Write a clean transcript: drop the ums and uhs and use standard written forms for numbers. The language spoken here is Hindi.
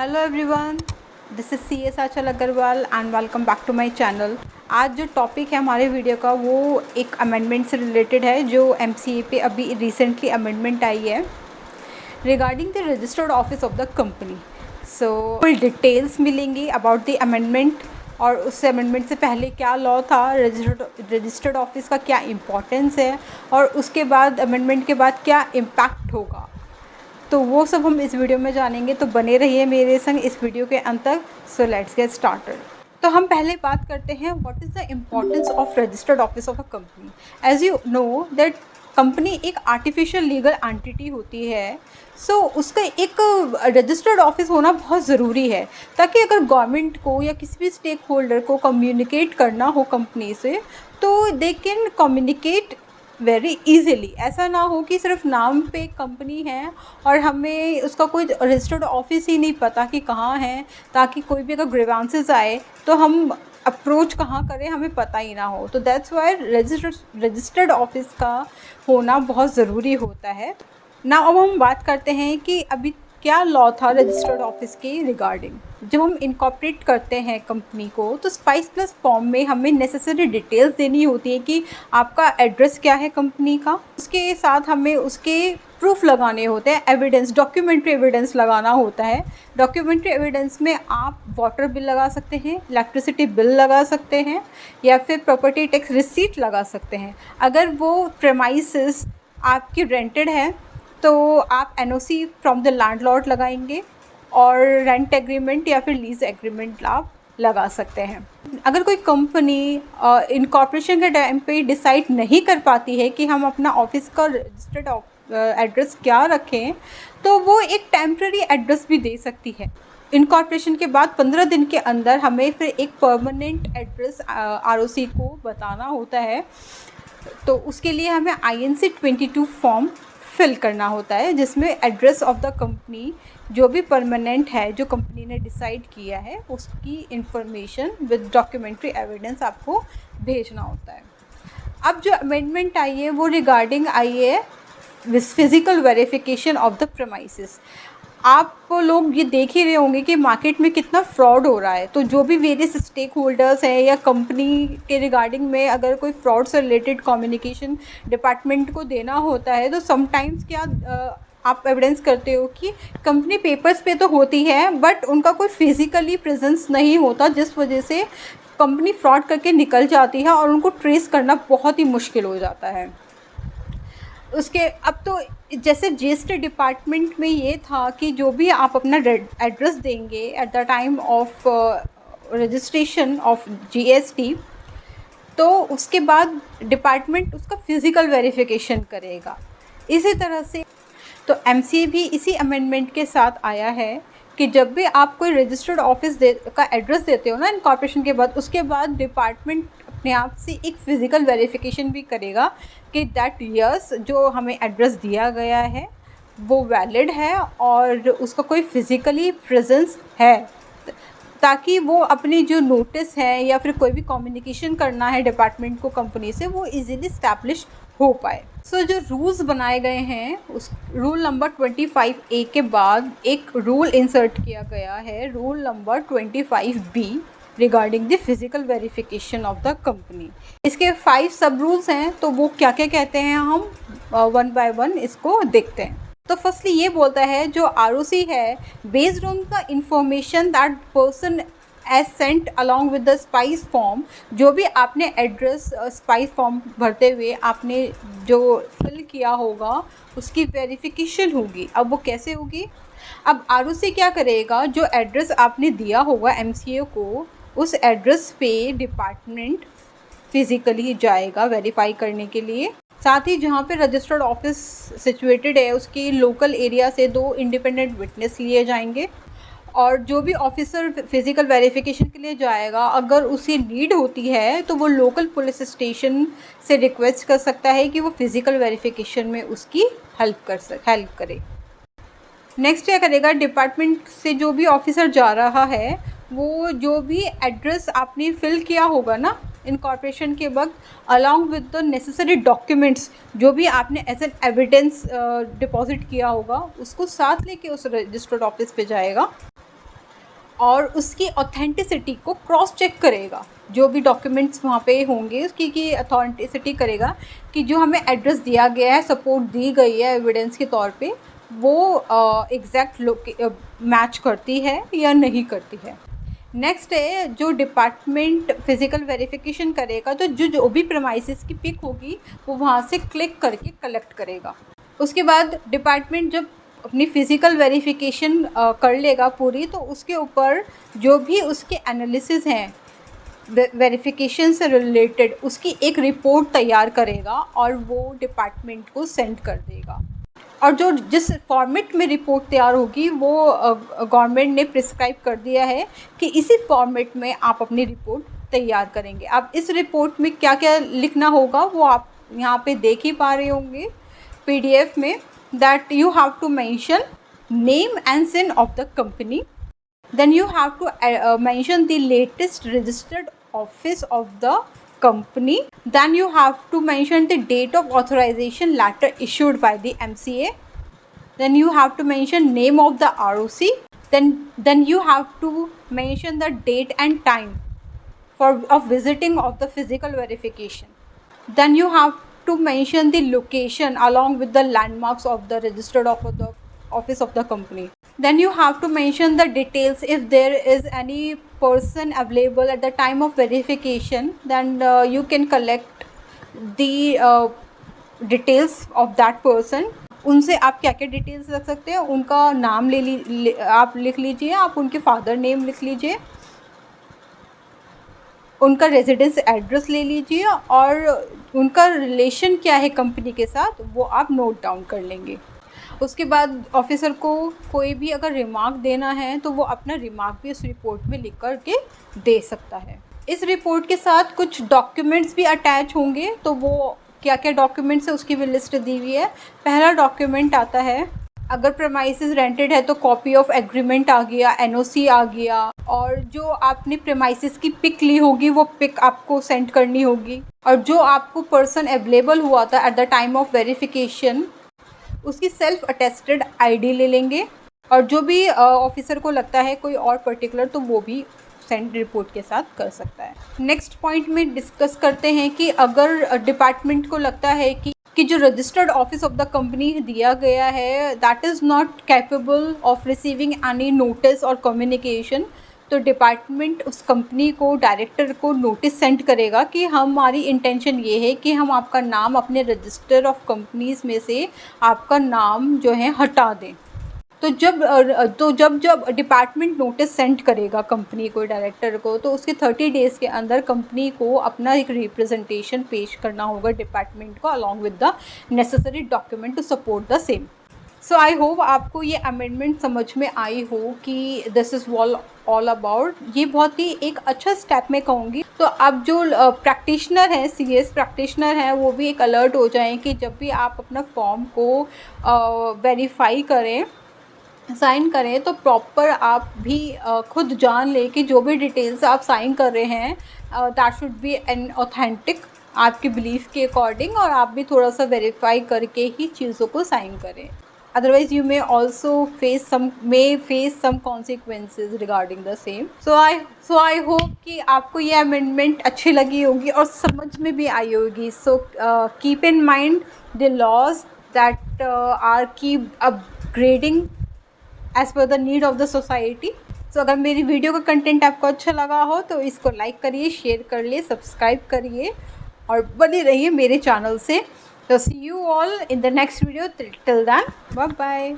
Hello everyone, this is CS Anchal Agarwal and welcome back to my channel. आज जो टॉपिक है हमारे वीडियो का वो एक अमेंडमेंट से रिलेटेड है जो MCA पे अभी रिसेंटली अमेंडमेंट आई है regarding the registered office of the company. So full details मिलेंगी अबाउट द अमेंडमेंट और उस अमेंडमेंट से पहले क्या लॉ था, रजिस्टर्ड ऑफिस का क्या इम्पोर्टेंस है और उसके बाद अमेंडमेंट के बाद क्या इम्पैक्ट होगा, तो वो सब हम इस वीडियो में जानेंगे। तो बने रहिए मेरे संग इस वीडियो के अंत तक। So let's get started. तो हम पहले बात करते हैं what is the importance of registered office of a company. As you know that company एक आर्टिफिशियल लीगल एंटिटी होती है। सो उसका एक रजिस्टर्ड ऑफिस होना बहुत ज़रूरी है ताकि अगर गवर्नमेंट को या किसी भी स्टेक होल्डर को कम्युनिकेट करना हो कंपनी से तो they can communicate very easily. ऐसा ना हो कि सिर्फ नाम पे कंपनी है और हमें उसका कोई रजिस्टर्ड ऑफिस ही नहीं पता कि कहाँ है, ताकि कोई भी अगर ग्रीवांसेस आए तो हम अप्रोच कहाँ करें हमें पता ही ना हो। तो दैट्स वाई रजिस्टर्ड ऑफिस का होना बहुत ज़रूरी होता है। ना अब हम बात करते हैं कि अभी क्या लॉ था रजिस्टर्ड ऑफिस के रिगार्डिंग। जब हम इनकॉर्पोरेट करते हैं कंपनी को तो स्पाइस प्लस फॉर्म में हमें नेसेसरी डिटेल्स देनी होती है कि आपका एड्रेस क्या है कंपनी का। उसके साथ हमें उसके प्रूफ लगाने होते हैं, एविडेंस, डॉक्यूमेंट्री एविडेंस लगाना होता है। डॉक्यूमेंट्री एविडेंस में आप वाटर बिल लगा सकते हैं, इलेक्ट्रिसिटी बिल लगा सकते हैं या फिर प्रॉपर्टी टैक्स रिसीट लगा सकते हैं। अगर वो प्रेमाइसेस आपकी रेंटेड है तो आप NOC फ्रॉम द लैंडलॉर्ड लगाएंगे और रेंट एग्रीमेंट या फिर लीज एग्रीमेंट आप लगा सकते हैं। अगर कोई कंपनी इनकॉर्पोरेशन के टाइम पे डिसाइड नहीं कर पाती है कि हम अपना ऑफिस का रजिस्टर्ड एड्रेस क्या रखें तो वो एक टेम्प्रेरी एड्रेस भी दे सकती है। इनकॉर्पोरेशन के बाद 15 दिन के अंदर हमें फिर एक परमानेंट एड्रेस ROC को बताना होता है। तो उसके लिए हमें INC 22 फॉर्म फिल करना होता है जिसमें एड्रेस ऑफ द कंपनी जो भी परमानेंट है जो कंपनी ने डिसाइड किया है उसकी इंफॉर्मेशन विद डॉक्यूमेंट्री एविडेंस आपको भेजना होता है। अब जो अमेंडमेंट आई है वो रिगार्डिंग आई है physical verification of the premises. आप लोग ये देख ही रहे होंगे कि मार्केट में कितना फ्रॉड हो रहा है। तो जो भी वेरियस स्टेक होल्डर्स हैं या कंपनी के रिगार्डिंग में अगर कोई फ्रॉड से रिलेटेड कम्युनिकेशन डिपार्टमेंट को देना होता है तो समटाइम्स क्या आप एविडेंस करते हो कि कंपनी पेपर्स पे तो होती है बट उनका कोई फिज़िकली प्रेजेंस नहीं होता, जिस वजह से कंपनी फ्रॉड करके निकल जाती है और उनको ट्रेस करना बहुत ही मुश्किल हो जाता है। उसके अब तो जैसे GST डिपार्टमेंट में ये था कि जो भी आप अपना एड्रेस देंगे at the time of registration of GST तो उसके बाद डिपार्टमेंट उसका फ़िज़िकल वेरिफिकेशन करेगा। इसी तरह से तो MCA भी इसी अमेंडमेंट के साथ आया है कि जब भी आप कोई रजिस्टर्ड ऑफिस का एड्रेस देते हो ना इनकॉर्पोरेशन के बाद, उसके बाद डिपार्टमेंट अपने आप से एक फ़िज़िकल वेरिफिकेशन भी करेगा कि दैट यस जो हमें एड्रेस दिया गया है वो वैलिड है और उसका कोई फ़िज़िकली प्रेजेंस है, ताकि वो अपनी जो नोटिस है या फिर कोई भी कम्युनिकेशन करना है डिपार्टमेंट को कंपनी से वो इजीली इस्टेब्लिश हो पाए। सो जो रूल्स बनाए गए हैं उस रूल नंबर 25A के बाद एक रूल इंसर्ट किया गया है, rule number 25B regarding the physical verification of the company. इसके 5 सब रूल्स हैं तो वो क्या क्या कहते हैं हम वन बाय वन इसको देखते हैं। तो फर्स्टली ये बोलता है जो ROC है based on the information that person has sent along with the spice form, जो भी आपने एड्रेस स्पाइस फॉर्म भरते हुए आपने जो फिल किया होगा उसकी वेरिफिकेशन होगी। अब वो कैसे होगी? अब ROC क्या करेगा, जो एड्रेस आपने दिया होगा MCA को उस एड्रेस पे डिपार्टमेंट फिज़िकली जाएगा वेरीफाई करने के लिए। साथ ही जहाँ पे रजिस्टर्ड ऑफिस सिचुएटेड है उसके लोकल एरिया से 2 इंडिपेंडेंट विटनेस लिए जाएंगे और जो भी ऑफिसर फिज़िकल वेरिफिकेशन के लिए जाएगा अगर उसे नीड होती है तो वो लोकल पुलिस स्टेशन से रिक्वेस्ट कर सकता है कि वो फिज़िकल वेरिफिकेशन में उसकी हेल्प करे। नेक्स्ट क्या करेगा, डिपार्टमेंट से जो भी ऑफिसर जा रहा है वो जो भी एड्रेस आपने फिल किया होगा ना इनकॉर्पोरेशन के वक्त along with the necessary documents जो भी आपने एज एन एविडेंस डिपॉजिट किया होगा उसको साथ लेके उस रजिस्टर्ड ऑफिस पे जाएगा और उसकी ऑथेंटिसिटी को क्रॉस चेक करेगा। जो भी डॉक्यूमेंट्स वहाँ पे होंगे उसकी की ऑथेंटिसिटी करेगा कि जो हमें एड्रेस दिया गया है, सपोर्ट दी गई है एविडेंस के तौर पे, वो एग्जैक्ट मैच करती है या नहीं करती है। नेक्स्ट है जो डिपार्टमेंट फिज़िकल वेरिफिकेशन करेगा, तो जो भी प्रेमाइसेस की पिक होगी वो वहाँ से क्लिक करके कलेक्ट करेगा। उसके बाद डिपार्टमेंट जब अपनी फ़िज़िकल वेरिफिकेशन कर लेगा पूरी, तो उसके ऊपर जो भी उसके एनालिसिस हैं वेरिफिकेशन से रिलेटेड, उसकी एक रिपोर्ट तैयार करेगा और वो डिपार्टमेंट को सेंड कर देगा। और जो जिस फॉर्मेट में रिपोर्ट तैयार होगी वो गवर्नमेंट ने प्रिस्क्राइब कर दिया है कि इसी फॉर्मेट में आप अपनी रिपोर्ट तैयार करेंगे। अब इस रिपोर्ट में क्या क्या लिखना होगा वो आप यहाँ पे देख ही पा रहे होंगे PDF में, that you have to mention name and CIN of the company, then you have to mention the latest registered office of the company, then you have to mention the date of authorization letter issued by the MCA, then you have to mention name of the ROC, then you have to mention the date and time of visiting of the physical verification, then you have to mention the location along with the landmarks of the registered office of the company. Then you have to mention the details if there is any person available at the time of verification, then you can collect the details of that person. उनसे आप क्या क्या डिटेल्स रख सकते हैं, उनका नाम आप लिख लीजिए, आप उनके फादर नेम लिख लीजिए, उनका रेजिडेंस एड्रेस ले लीजिए और उनका रिलेशन क्या है कंपनी के साथ वो आप नोट डाउन कर लेंगे। उसके बाद ऑफिसर को कोई भी अगर रिमार्क देना है तो वो अपना रिमार्क भी उस रिपोर्ट में लिख कर के दे सकता है। इस रिपोर्ट के साथ कुछ डॉक्यूमेंट्स भी अटैच होंगे, तो वो क्या क्या डॉक्यूमेंट्स है उसकी भी लिस्ट दी हुई है। पहला डॉक्यूमेंट आता है, अगर प्रेमाइसेस रेंटेड है तो कॉपी ऑफ एग्रीमेंट आ गया, NOC आ गया, और जो आपने प्रेमाइसेस की पिक ली होगी वो पिक आपको सेंड करनी होगी, और जो आपको पर्सन अवेलेबल हुआ था at the time of verification उसकी सेल्फ अटेस्टेड ID ले लेंगे, और जो भी ऑफिसर को लगता है कोई और पर्टिकुलर तो वो भी सेंड रिपोर्ट के साथ कर सकता है। नेक्स्ट पॉइंट में डिस्कस करते हैं कि अगर डिपार्टमेंट को लगता है कि जो registered office of the company दिया गया है that is not capable of receiving any notice और कम्युनिकेशन, तो डिपार्टमेंट उस कंपनी को, डायरेक्टर को नोटिस सेंड करेगा कि हमारी इंटेंशन ये है कि हम आपका नाम अपने रजिस्टर ऑफ कंपनीज़ में से आपका नाम जो है हटा दें। तो जब डिपार्टमेंट नोटिस सेंड करेगा कंपनी को, डायरेक्टर को, तो उसके 30 डेज़ के अंदर कंपनी को अपना एक रिप्रेजेंटेशन पेश करना होगा डिपार्टमेंट को along with the necessary document to support the same. So I hope आपको ये अमेंडमेंट समझ में आई हो कि दिस इज़ ऑल अबाउट। ये बहुत ही एक अच्छा स्टेप मैं कहूँगी। तो अब जो प्रैक्टिशनर हैं, CS प्रैक्टिशनर हैं, वो भी एक अलर्ट हो जाएं कि जब भी आप अपना फॉर्म को वेरीफाई करें, साइन करें, तो प्रॉपर आप भी खुद जान लें कि जो भी डिटेल्स आप साइन कर रहे हैं that should be an authentic आपके बिलीफ के अकॉर्डिंग, और आप भी थोड़ा सा वेरीफाई करके ही चीज़ों को साइन करें। Otherwise you may also face some consequences regarding the same. So I hope कि आपको ये अमेंडमेंट अच्छी लगी होगी और समझ में भी आई होगी। So keep in mind the laws that are keep upgrading as per the need of the society. So अगर मेरी वीडियो का कंटेंट आपको अच्छा लगा हो तो इसको लाइक करिए, शेयर करिए, सब्सक्राइब करिए और बने रहिए मेरे चैनल से। तो see you all in the next video. Till then, bye bye.